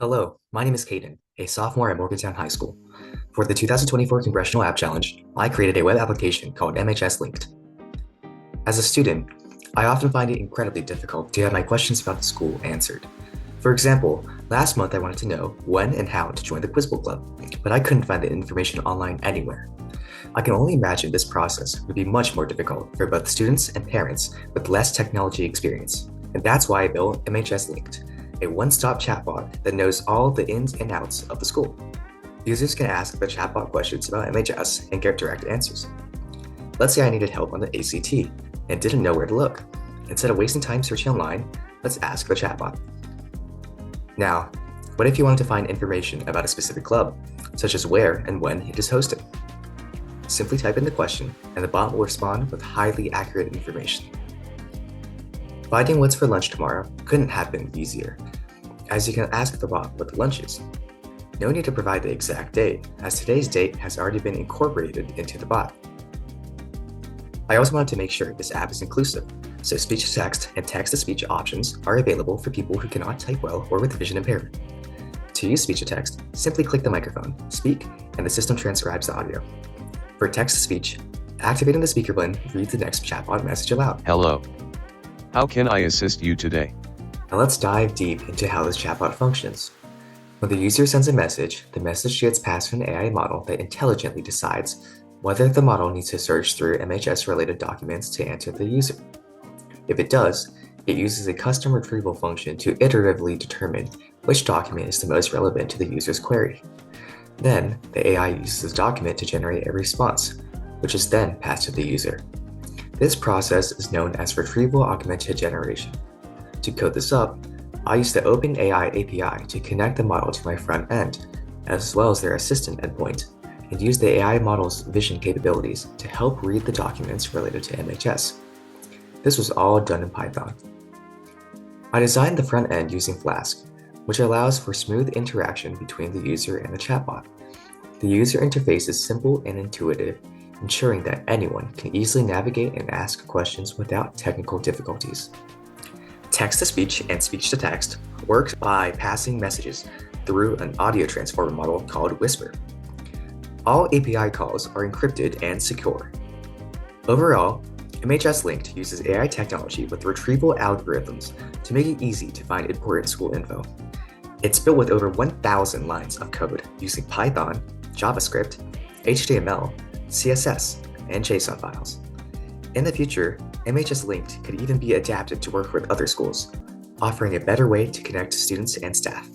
Hello, my name is Caden, a sophomore at Morgantown High School. For the 2024 Congressional App Challenge, I created a web application called MHS-Linked. As a student, I often find it incredibly difficult to have my questions about the school answered. For example, last month I wanted to know when and how to join the Quiz Bowl Club, but I couldn't find the information online anywhere. I can only imagine this process would be much more difficult for both students and parents with less technology experience, and that's why I built MHS-Linked, a one-stop chatbot that knows all the ins and outs of the school. Users can ask the chatbot questions about MHS and get direct answers. Let's say I needed help on the ACT and didn't know where to look. Instead of wasting time searching online, let's ask the chatbot. Now, what if you wanted to find information about a specific club, such as where and when it is hosted? Simply type in the question and the bot will respond with highly accurate information. Finding what's for lunch tomorrow couldn't have been easier, as you can ask the bot what the lunch is. No need to provide the exact date, as today's date has already been incorporated into the bot. I also wanted to make sure this app is inclusive, so speech-to-text and text-to-speech options are available for people who cannot type well or with vision impairment. To use speech-to-text, simply click the microphone, speak, and the system transcribes the audio. For text-to-speech, activating the speaker button reads the next chatbot message aloud. Hello. How can I assist you today? Now let's dive deep into how this chatbot functions. When the user sends a message, the message gets passed to an AI model that intelligently decides whether the model needs to search through MHS-related documents to answer the user. If it does, it uses a custom retrieval function to iteratively determine which document is the most relevant to the user's query. Then, the AI uses this document to generate a response, which is then passed to the user. This process is known as retrieval augmented generation. To code this up, I use the OpenAI API to connect the model to my front end, as well as their assistant endpoint, and use the AI model's vision capabilities to help read the documents related to MHS. This was all done in Python. I designed the front end using Flask, which allows for smooth interaction between the user and the chatbot. The user interface is simple and intuitive, ensuring that anyone can easily navigate and ask questions without technical difficulties. Text-to-speech and speech-to-text works by passing messages through an audio transformer model called Whisper. All API calls are encrypted and secure. Overall, MHS-Linked uses AI technology with retrieval algorithms to make it easy to find important school info. It's built with over 1,000 lines of code using Python, JavaScript, HTML, CSS, and JSON files. In the future, MHS-Linked could even be adapted to work with other schools, offering a better way to connect students and staff.